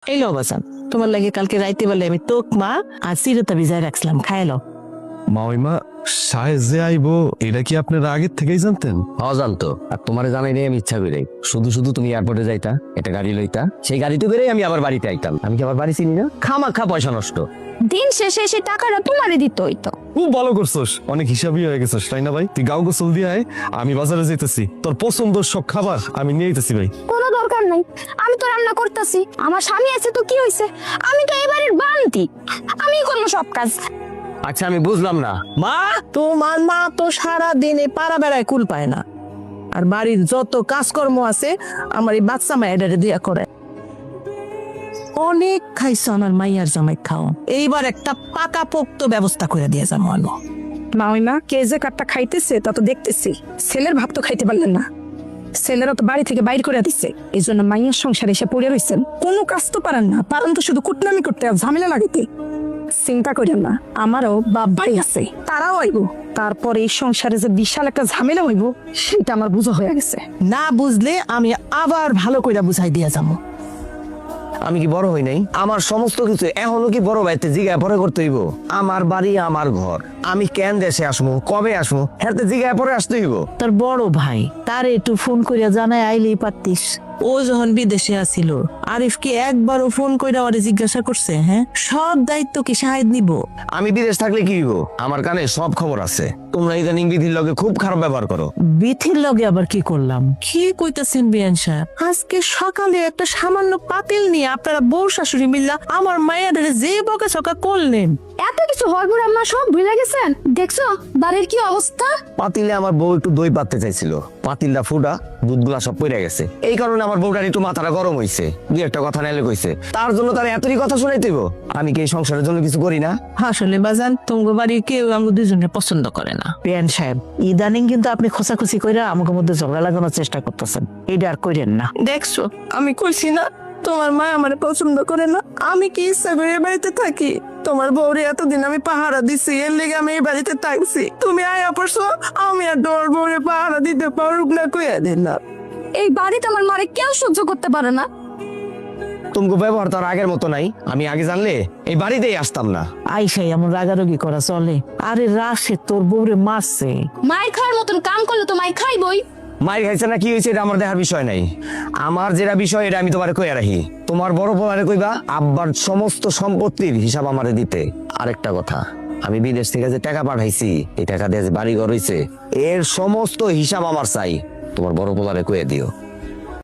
এই লো বাসান, তোমার লাগে কালকে রাইতে বেলা আমি তোক মা আর সিরতা ভিজায় রাখছিলাম, খাই লো। মাওইমা সাহেব যে আইবো এটা কি আপনারা আগের থেকেই জানতেন? জানতো, আর তোমার জানাই নেই আমি ইচ্ছা করে। শুধু শুধু তুমি এয়ারপোর্টে যাইতা, এটা গাড়ি লইতা, সেই গাড়িতে করেই আমি আবার বাড়িতে আইতাম। আমি কি আবার বাড়ি চিনি না? খামাখা পয়সা নষ্ট। দিন শেষে এসে টাকাটা তোমারে দিত হইতো। খুব ভালো করছস, অনেক হিসাবই হয়ে গেছস তাই না ভাই? তুই গাও গোসল দিয়ে আয়, আমি বাজারে যাইতেছি, তোর পছন্দের সব খাবার আমি নিয়ে আইতেছি ভাই। কোনো দরকার নাই, আমি তো রান্না করতেছি, আমার স্বামী আছে তো কি হইছে, আমি তো এবারের বান্তি, আমি করবো সব কাজ। আচ্ছা আমি বুঝলাম না। মা, তোমার মা তো সারা দিনে পাড়া বেড়ায় কুল পায় না, আর বাড়ির যত কাজকর্ম আছে আমার এই বাচ্চা মায়ের দিয়া করে। অনেক খাইছ আমার মাইয়ার জামাই খাও, এইবার একটা পাকা পোক্ত ব্যবস্থা করে দিয়ে যাবো আলো। মাওইমা কে যে কাঠটা খাইতেছে তা তো দেখতেছি, ছেলের ভাব তো খাইতে পারলেন না, ছেলেরা তো বাড়ি থেকে বাইর করে দিচ্ছে, এই জন্য মাইয়ার সংসারে এসে পড়ে রয়েছেন, কোনো কাজ তো পারেন না, পারেন তো শুধু কুটনামি করতে আর ঝামেলা লাগাইতে। চিন্তা করেন না, আমারও বাপ ভাই আছে, তারাও আইব, তারপর এই সংসারে যে বিশাল একটা ঝামেলা হইব সেটা আমার বুঝা হয়ে গেছে। না বুঝলে আমি আবার ভালো করে বুঝাই দিয়ে যাবো। আমি কি বড় হই নাই? আমার সমস্ত কিছু এখনো কি বড় ভাইতে জিগায় পরে করতে হইব? আমার বাড়ি আমার ঘর, আমি কেন দেশে আসবো, কবে আসবো, হ্যাঁ জিগায় পরে আসতে হইব। তোর বড় ভাই তারে একটু ফোন করিয়া জানাই আইলেই পারতিস। ও যখন বিদেশে আসিল, আরিফ কি একবারও ফোন কইরা ওরে জিজ্ঞাসা করছে? হ্যাঁ, সব দায়িত্ব কি শাহেদ নিব? আমি বিদেশ থাকলে কি হইব? আমার কানে সব খবর আছে। তোমরা ইদানিং বিধির লগে খুব খারাপ ব্যবহার করো। বিথির লগে আবার কি করলাম? কি কইতাছেন বিয়ান সাহেব? আজকে সকালে একটা সামান্য পাতিল নিয়ে আপনারা বউ শাশুড়ি মিল্লা আমার মায়ের যে বকা সকা করলেন। এত কিছু হওয়ার পর আমরা সব ভুলে গেছেন। দেখছো বাড়ির কি অবস্থা? পাতিলে আমার বউ একটু দই পাততে চাইছিল, পাতিলটা ফুটা দুধগুলা সব পড়ে গেছে। এই কারণে আমার বউটার একটু মাথাটা গরম হইছে, দুই একটা কথা নাইলে কইছে, তার জন্য তার এতই কথা শুনাইতেইব? আমি কি এই সংসারের জন্য কিছু করি না? আসলে বাজান, তোমার বাড়ির কেউ আমাকে দুজনে পছন্দ করে না। বিয়ান সাহেব, ইদানিং কিন্তু আপনি খোঁচাখুচি কইরা আমাকে মধ্যে ঝগড়া লাগানোর চেষ্টা করতেছেন, এটা আর কইরেন না। দেখছো, আমি কইছি না তোমার মা আমার পছন্দ করে না? আমি কি ইচ্ছা করে এই বাড়িতে থাকি? তোমার বউরে এতদিন আমি পাহারা দিছি, এর লেগে আমি এই বাড়িতে থাকছি। তুমি আয়া পড়ছো, আমি আর তোমার বউরে পাহারা দিতে পারুক না, কইয়া দিন না। এই বাড়িতে আমার মারে কেউ সহ্য করতে পারে না। তোমাকে ব্যবহার তো আর আগের মতো নাই। আমি আগে জানলে এই বাড়িতেই আসতাম না। আইসাই এমন রাগারাগি করা চলে? আরে রাশে তোর বউরে মারছে। মায়ের খাওয়ার মতন কাম করলে তো মায়ের খাইবই। মায়ের খাইছে না কি হয়েছে এটা আমার দেখার বিষয় নাই। আমার যেটা বিষয় এটা আমি তোমারে কইয়া রাখি। তোমার বড় বউরে কইবা আব্বার সমস্ত সম্পত্তির হিসাব আমারে দিতে। আরেকটা কথা, আমি বিদেশ থেকে যে টাকা পাঠাইছি, এই টাকা দিয়ে যে বাড়ি ঘর হইছে, এর সমস্ত হিসাব আমার চাই। তোমার বড় বউরে কইয়া দিও।